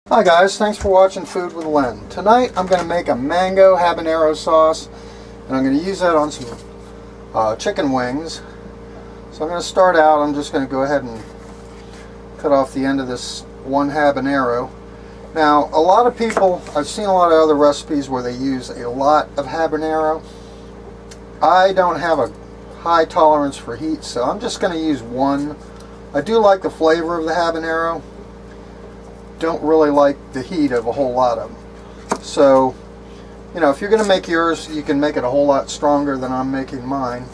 Hi guys, thanks for watching Food with Len. Tonight I'm going to make a mango habanero sauce, and I'm going to use that on some chicken wings. So I'm going to start out, I'm just going to go ahead and cut off the end of this one habanero. Now, a lot of people, I've seen a lot of other recipes where they use a lot of habanero. I don't have a high tolerance for heat, so I'm just going to use one. I do like the flavor of the habanero. Don't really like the heat of a whole lot of them. So, you know, if you're going to make yours, you can make it a whole lot stronger than I'm making mine.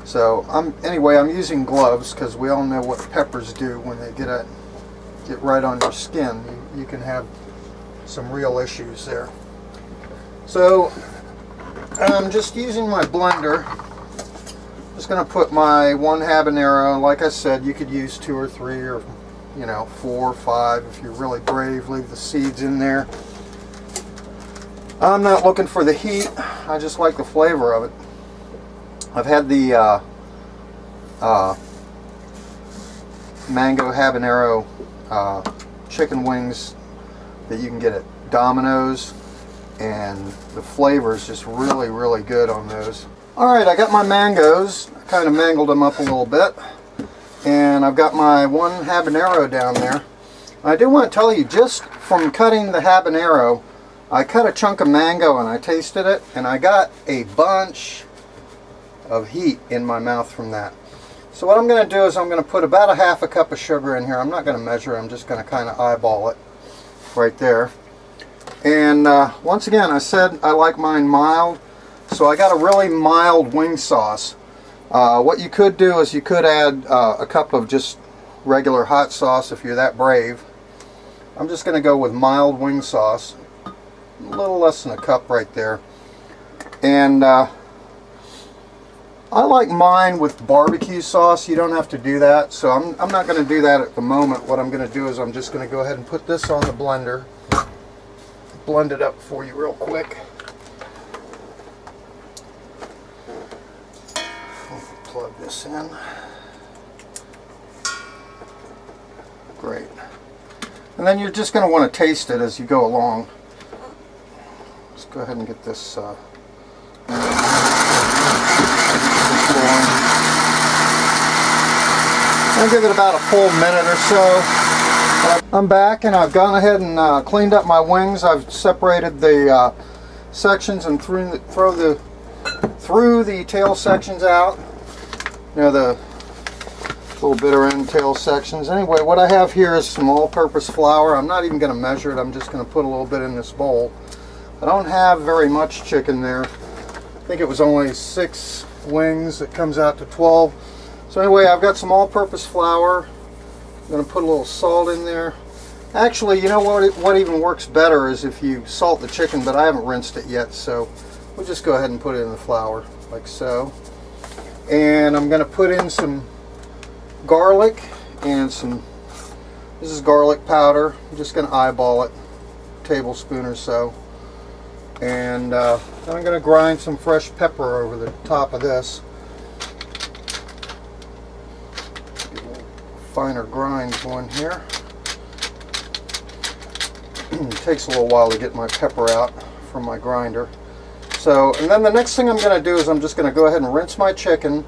So, anyway, I'm using gloves because we all know what peppers do when they get right on your skin. You can have some real issues there. So, I'm just using my blender. Just going to put my one habanero. Like I said, you could use 2 or 3 or 4 or 5 if you're really brave. Leave the seeds in there. I'm not looking for the heat. I just like the flavor of it. I've had the Mango Habanero chicken wings that you can get at Dominoes, and the flavor is just really, really good on those. Alright, I got my mangoes. I kind of mangled them up a little bit. And I've got my one habanero down there. I do want to tell you, just from cutting the habanero, I cut a chunk of mango and I tasted it, and I got a bunch of heat in my mouth from that. So what I'm going to do is I'm going to put about a half a cup of sugar in here. I'm not going to measure, I'm just going to kind of eyeball it right there. And once again, I said I like mine mild, so I got a really mild wing sauce. What you could do is you could add a cup of just regular hot sauce if you're that brave. I'm just going to go with mild wing sauce, a little less than a cup right there. And I like mine with barbecue sauce. You don't have to do that, so I'm not going to do that at the moment. What I'm going to do is I'm just going to go ahead and put this on the blender, blend it up for you real quick. Plug this in. Great. And then you're just going to want to taste it as you go along. Let's go ahead and get this going. I'll give it about a full minute or so. I'm back, and I've gone ahead and cleaned up my wings. I've separated the sections and threw the tail sections out. The little bitter end tail sections. Anyway, what I have here is some all-purpose flour. I'm not even going to measure it. I'm just going to put a little bit in this bowl. I don't have very much chicken there. I think it was only 6 wings. It comes out to 12. So anyway, I've got some all-purpose flour. I'm going to put a little salt in there. Actually, you know what even works better is if you salt the chicken, but I haven't rinsed it yet, so we'll just go ahead and put it in the flour, like so. And I'm going to put in some garlic and this is garlic powder. I'm just going to eyeball it, a tablespoon or so. And then I'm going to grind some fresh pepper over the top of this. Get a little finer grind going here. It takes a little while to get my pepper out from my grinder. So, and then the next thing I'm going to do is I'm just going to go ahead and rinse my chicken,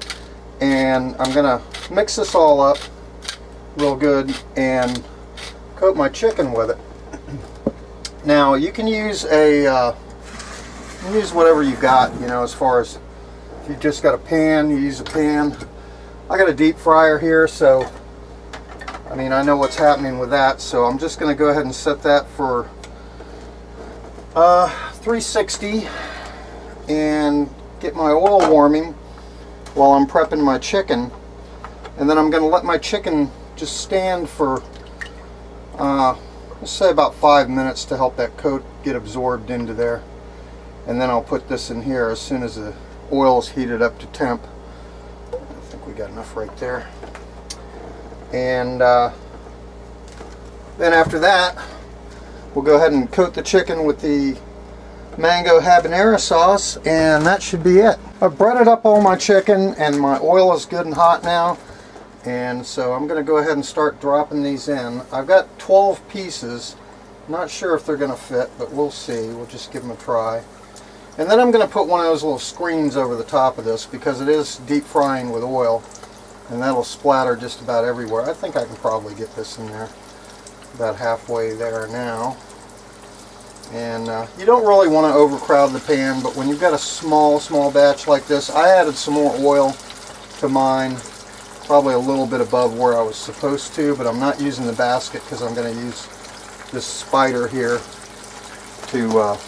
and I'm going to mix this all up real good and coat my chicken with it. Now, you can use whatever you got, as far as if you've just got a pan, you use a pan. I got a deep fryer here, so I know what's happening with that, so I'm just going to go ahead and set that for 360 and get my oil warming while I'm prepping my chicken. And then I'm going to let my chicken just stand for let's say about 5 minutes to help that coat get absorbed into there. And then I'll put this in here as soon as the oil is heated up to temp. I think we got enough right there. And then after that, we'll go ahead and coat the chicken with the mango habanero sauce, and that should be it. I've breaded up all my chicken, and my oil is good and hot now. And so I'm going to go ahead and start dropping these in. I've got 12 pieces. Not sure if they're going to fit, but we'll see. We'll just give them a try. And then I'm going to put one of those little screens over the top of this because it is deep frying with oil, and that'll splatter just about everywhere. I think I can probably get this in there about halfway there now. And you don't really want to overcrowd the pan, but when you've got a small batch like this, I added some more oil to mine, probably a little bit above where I was supposed to, but I'm not using the basket because I'm going to use this spider here to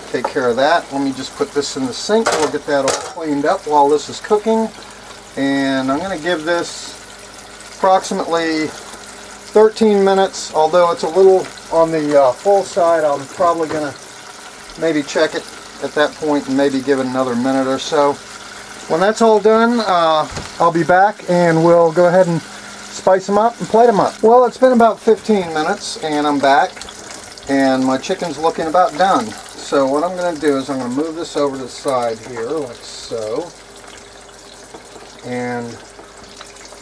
take care of that. Let me just put this in the sink. We'll get that all cleaned up while this is cooking. And I'm going to give this approximately 13 minutes, although it's a little on the full side. I'm probably going to maybe check it at that point and maybe give it another minute or so. When that's all done, I'll be back and we'll go ahead and spice them up and plate them up. Well, it's been about 15 minutes and I'm back, and my chicken's looking about done. So what I'm going to do is I'm going to move this over to the side here like so, and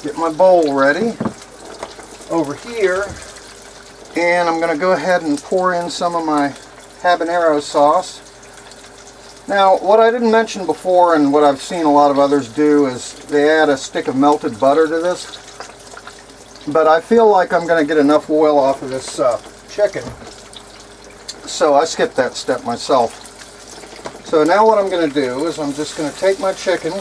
get my bowl ready over here, and I'm going to go ahead and pour in some of my habanero sauce. Now, what I didn't mention before and what I've seen a lot of others do is they add a stick of melted butter to this, but I feel like I'm going to get enough oil off of this chicken, so I skipped that step myself. So now what I'm going to do is I'm just going to take my chicken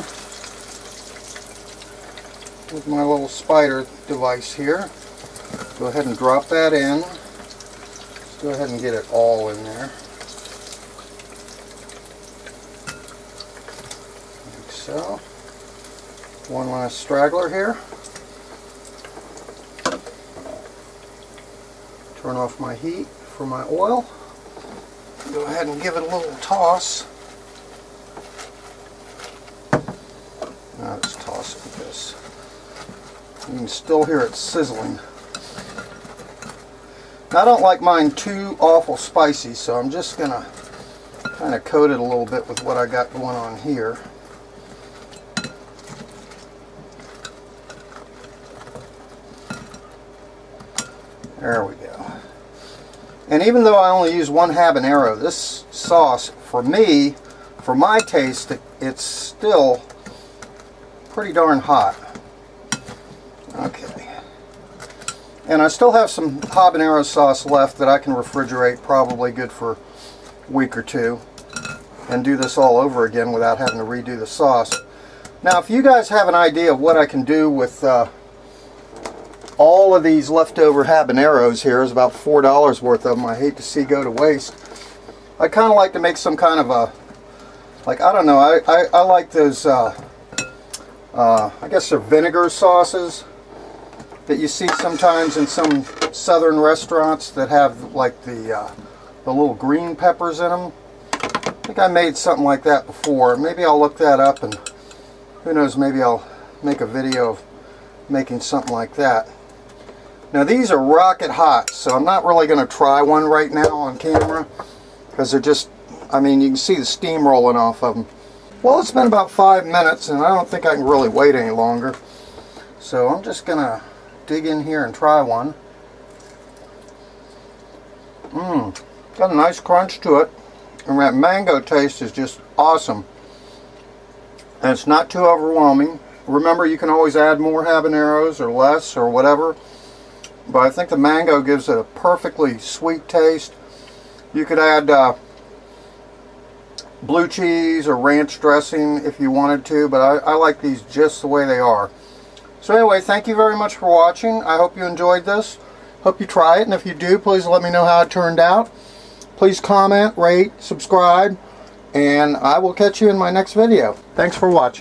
with my little spider device here. Go ahead and drop that in. Let's go ahead and get it all in there. Like so. One last straggler here. Turn off my heat for my oil. Go ahead and give it a little toss. Now let's toss it with this. You can still hear it sizzling. Now, I don't like mine too awful spicy, so I'm just going to kind of coat it a little bit with what I got going on here. There we go. And even though I only use one habanero, this sauce, for me, for my taste, it's still pretty darn hot. Okay. And I still have some habanero sauce left that I can refrigerate, probably good for a week or two, and do this all over again without having to redo the sauce. Now, if you guys have an idea of what I can do with all of these leftover habaneros here, is about $4 worth of them, I hate to see go to waste. I kind of like to make some kind of a, like, I don't know, I like those, I guess they're vinegar sauces that you see sometimes in some southern restaurants that have like the little green peppers in them. I think I made something like that before. Maybe I'll look that up, and who knows, maybe I'll make a video of making something like that. Now, these are rocket hot, so I'm not really going to try one right now on camera because they're just, I mean, you can see the steam rolling off of them. Well, it's been about 5 minutes and I don't think I can really wait any longer, so I'm just going to dig in here and try one. Got a nice crunch to it, and that mango taste is just awesome, and it's not too overwhelming. Remember, you can always add more habaneros or less or whatever, but I think the mango gives it a perfectly sweet taste. You could add blue cheese or ranch dressing if you wanted to, but I like these just the way they are. So anyway, thank you very much for watching. I hope you enjoyed this. Hope you try it, and if you do, please let me know how it turned out. Please comment, rate, subscribe, and I will catch you in my next video. Thanks for watching.